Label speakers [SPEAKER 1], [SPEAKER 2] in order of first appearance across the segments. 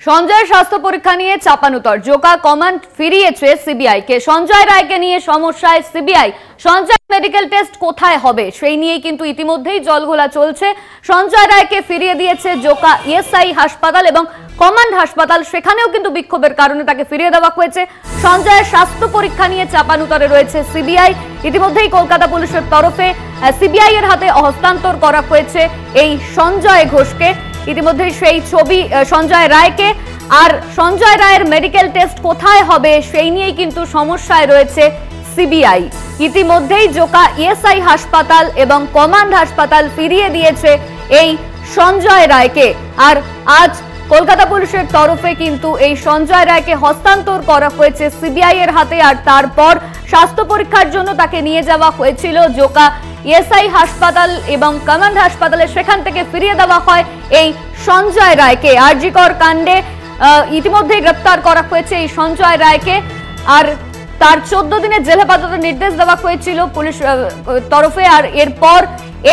[SPEAKER 1] সঞ্জয়ের স্বাস্থ্য পরীক্ষা নিয়ে চাপানুতর, জোকা কমান্ড ফিরিয়েছে সিবিআই কে। সঞ্জয় রায়কে নিয়ে সমস্যায় সিবিআই। সঞ্জয় মেডিকেল টেস্ট কোথায় হবে সেই নিয়ে কিন্তু ইতিমধ্যেই জলঘোলা চলছে। সঞ্জয় রায়কে ফিরিয়ে দিয়েছে জোকা ইএসআই হাসপাতাল এবং কমান্ড হাসপাতাল, সেখানেও কিন্তু বিক্ষোভের কারণে তাকে ফিরিয়ে দেওয়া হয়েছে। সঞ্জয়ের স্বাস্থ্য পরীক্ষা নিয়ে চাপানুতরে রয়েছে সিবিআই। ইতিমধ্যেই কলকাতা পুলিশের তরফে সিবিআই এর হাতে হস্তান্তর করা হয়েছে এই সঞ্জয় ঘোষকে। ইতিমধ্যে সেই ছবি সঞ্জয় রায়কে। আর সঞ্জয় রায়ের মেডিকেল টেস্ট কোথায় হবে সেই নিয়েই কিন্তু সমস্যায় রয়েছে সিবিআই। ইতিমধ্যেই জোকা ইএসআই হাসপাতাল এবং কমান্ড হাসপাতাল ফিরিয়ে দিয়েছে এই সঞ্জয় রায়কে। আর আজ কলকাতা পুলিশের তরফে কিন্তু এই সঞ্জয় রায়কে হস্তান্তর করা হয়েছে সিবিআই এর হাতে। আর তারপর স্বাস্থ্য পরীক্ষার জন্য তাকে নিয়ে যাওয়া হয়েছিল জোকা ইএসআই হাসপাতাল এবং কমান্ড হাসপাতালে, সেখান থেকে ফিরিয়ে দেওয়া হয় এই সঞ্জয় রায়কে। আরজিকর কাণ্ডে ইতিমধ্যেই গ্রেপ্তার করা হয়েছে এই সঞ্জয় রায়কে। আর তার 14 দিনের জেল হেফাজতের নির্দেশ দেওয়া হয়েছিল পুলিশ তরফে। আর এরপর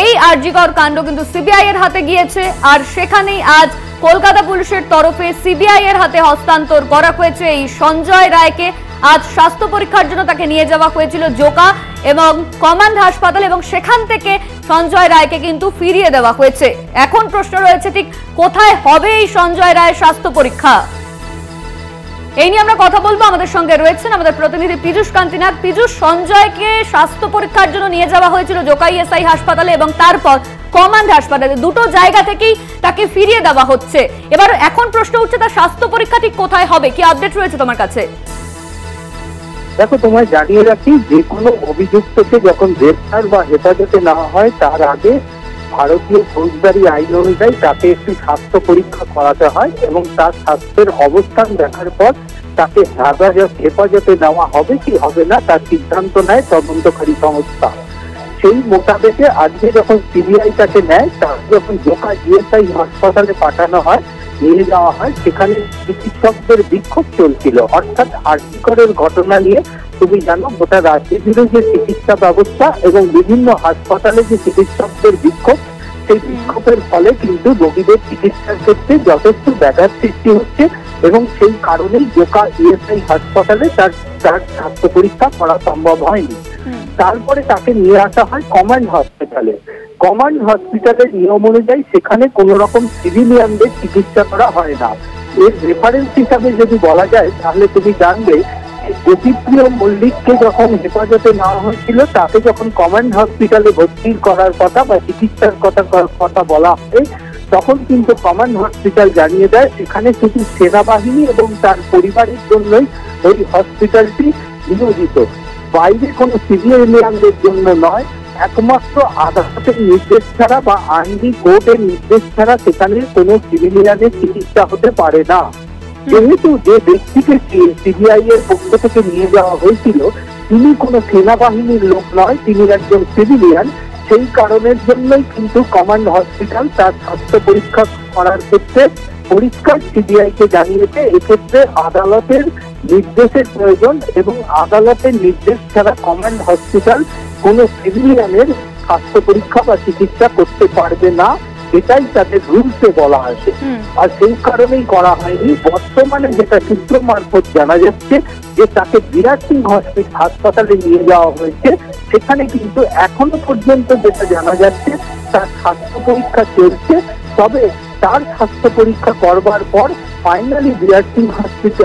[SPEAKER 1] এই আরজিকর কাণ্ড কিন্তু সিবিআই এর হাতে গিয়েছে। আর সেখানেই আজ কলকাতা পুলিশের তরফে সিবিআই এর হাতে হস্তান্তর করা হয়েছে এই সঞ্জয় রায়কে। আজ স্বাস্থ্য পরীক্ষার জন্য তাকে নিয়ে যাওয়া হয়েছিল জোকা এবং কমান্ড হাসপাতাল এবং সেখান থেকে সঞ্জয় রায়কে কিন্তু ফিরিয়ে দেওয়া হয়েছে। এখন প্রশ্ন রয়েছে ঠিক কোথায় হবে এই সঞ্জয় রায়ের স্বাস্থ্য পরীক্ষা, এই নিয়ে আমরা কথা বলবো। আমাদের সঙ্গে রয়েছেন আমাদের প্রতিনিধি পীযূষ কান্তি নাগ। পীযূষ, সঞ্জয়কে স্বাস্থ্য পরীক্ষার জন্য নিয়ে যাওয়া হয়েছিল জোকা ইএসআই হাসপাতালে এবং তারপর কমান্ড হাসপাতালে, দুটো জায়গা থেকেই তাকে ফিরিয়ে দেওয়া হচ্ছে। এবার এখন প্রশ্ন উঠছে তার স্বাস্থ্য পরীক্ষা ঠিক কোথায় হবে, কি আপডেট রয়েছে তোমার কাছে?
[SPEAKER 2] দেখো, তোমায় জানিয়ে রাখি, যে কোনো অভিযুক্তকে যখন গ্রেফতার বা হেফাজতে নেওয়া হয় তার আগে ভারতীয় ফৌজদারি আইন অনুযায়ী তাকে একটি স্বাস্থ্য পরীক্ষা করাতে হয় এবং তার স্বাস্থ্যের অবস্থান দেখার পর তাকে হেফাজতে নেওয়া হবে কি হবে না তার সিদ্ধান্ত নেয় তদন্তকারী সংস্থা। সেই মোতাবেকে আজকে যখন সিবিআই তাকে নেয়, তার যখন জোকা ইএসআই হাসপাতালে পাঠানো হয়, নিয়ে যাওয়া হয়, সেখানে চিকিৎসকদের বিক্ষোভ চলছিল। অর্থাৎ আরজিকরের ঘটনা নিয়ে তুমি জানো গোটা রাজ্য জুড়ে যে চিকিৎসা ব্যবস্থা এবং বিভিন্ন হাসপাতালে যে চিকিৎসকদের বিক্ষোভ, সেই বিক্ষোভের ফলে কিন্তু রোগীদের চিকিৎসার ক্ষেত্রে যথেষ্ট ব্যাঘাত সৃষ্টি হচ্ছে এবং সেই কারণেই জোকা ইএসআই হাসপাতালে তার স্বাস্থ্য পরীক্ষা করা সম্ভব হয়নি। তারপরে তাকে নিয়ে আসা হয় কমান্ড হসপিটালে। কমান্ড হসপিটালের নিয়ম অনুযায়ী সেখানে কোন রকম সিভিলিয়ানদের চিকিৎসা করা হয় না। এর রেফারেন্স হিসাবে যদি বলা যায় তাহলে তুমি জানবে, জ্যোতিপ্রিয় মল্লিককে যখন হেফাজতে নেওয়া হয়েছিল, তাকে যখন কমান্ড হসপিটালে ভর্তি করার কথা বা চিকিৎসার কথা বলা হয়, তখন কিন্তু কমান্ড হসপিটাল জানিয়ে দেয় সেখানে শুধু সেনাবাহিনী এবং তার পরিবারের জন্যই ওই হসপিটালটি নিয়োজিত, বাইরে কোনো সিভিলিয়ানদের জন্য নয়। একমাত্র আদালতের নির্দেশ ছাড়া বা আইনি কোর্টের নির্দেশ ছাড়া সেখানে কোনো সিভিলিয়ানের চিকিৎসা হতে পারে না। যেহেতু যে ব্যক্তিকে সিবিআই এর পক্ষ থেকে নিয়ে যাওয়া হয়েছিল তিনি কোনো সেনাবাহিনীর লোক নয়, তিনি একজন সিভিলিয়ান। সেই কারণের জন্যই কিন্তু কমান্ড হসপিটাল তার স্বাস্থ্য পরীক্ষা করার ক্ষেত্রে পরিষ্কার সিবিআই কে জানিয়েছে এক্ষেত্রে আদালতের নির্দেশের প্রয়োজন এবং আদালতের নির্দেশ ছাড়া কমান্ড হসপিটাল কোনো সিভিলিয়ানের স্বাস্থ্য পরীক্ষা বা চিকিৎসা করতে পারবে না, এটাই তাদের রুলসে বলা আছে। আর সেই কারণেই করা হয়নি। বর্তমানে যেটা সূত্র মারফত জানা যাচ্ছে যে তাকে বিরাট সিং হাসপাতালে নিয়ে যাওয়া হয়েছে, সেখানে কিন্তু এখনো পর্যন্ত যেটা জানা যাচ্ছে তার স্বাস্থ্য পরীক্ষা চলছে। তবে তার স্বাস্থ্য পরীক্ষা করবার পর ফাইনালি বিরাট সিং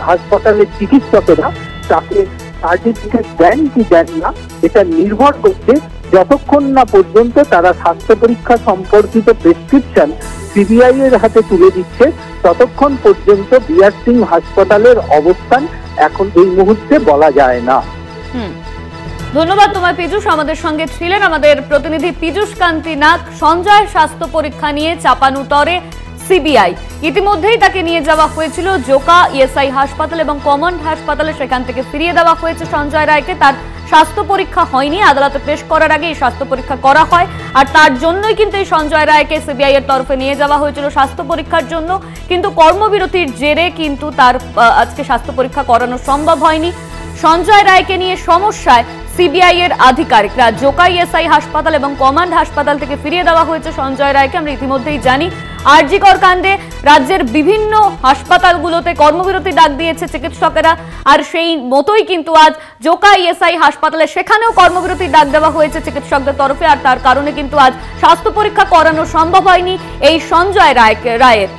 [SPEAKER 2] হাসপাতালের চিকিৎসকেরা তাকে সার্টিফিকেট দেন কি দেন না, এটা নির্ভর করছে যতক্ষণ না পর্যন্ত তারা স্বাস্থ্য পরীক্ষা সম্পর্কিত প্রেসক্রিপশন সিবিআই এর হাতে তুলে দিচ্ছে, ততক্ষণ পর্যন্ত বিরাট সিং হাসপাতালের অবস্থান এখন এই মুহূর্তে বলা যায় না।
[SPEAKER 1] ধন্যবাদ তোমায় পীযূষ, আমাদের সঙ্গে ছিলেন আমাদের প্রতিনিধি পীযূষ কান্তি নাগ। সঞ্জয়ের স্বাস্থ্য পরীক্ষা নিয়ে চাপানুতরে সিবিআই। ইতিমধ্যেই তাকে নিয়ে যাওয়া হয়েছিল জোকা ইএসআই হাসপাতাল এবং কমান্ড হাসপাতালে, সেখান থেকে ফিরিয়ে দেওয়া হয়েছে সঞ্জয় রায়কে। তার স্বাস্থ্য পরীক্ষা হয়নি, আদালতে পেশ করার আগে এই স্বাস্থ্য পরীক্ষা করা হয়। আর তার জন্যই কিন্তু এই সঞ্জয় রায়কে সিবিআই এর তরফে নিয়ে যাওয়া হয়েছিল স্বাস্থ্য পরীক্ষার জন্য। কিন্তু কর্মবিরতির জেরে কিন্তু তার আজকে স্বাস্থ্য পরীক্ষা করানো সম্ভব হয়নি। সঞ্জয় রায়কে নিয়ে সমস্যায় সিবিআই এর আধিকারিকরা। জোকা ইএসআই হাসপাতাল এবং কমান্ড হাসপাতাল থেকে ফিরিয়ে দেওয়া হয়েছে সঞ্জয় রায়কে, আমরা ইতিমধ্যেই জানি। আরজি কর কাণ্ডে রাজ্যের বিভিন্ন হাসপাতালগুলোতে কর্মবিরতি ডাক দিয়েছে চিকিৎসকেরা, আর সেই মতোই কিন্তু আজ জোকা ইএসআই হাসপাতালে সেখানেও কর্মবিরতি ডাক দেওয়া হয়েছে চিকিৎসকদের তরফে। আর তার কারণে কিন্তু আজ স্বাস্থ্য পরীক্ষা করানো সম্ভব হয়নি এই সঞ্জয় রায়ের।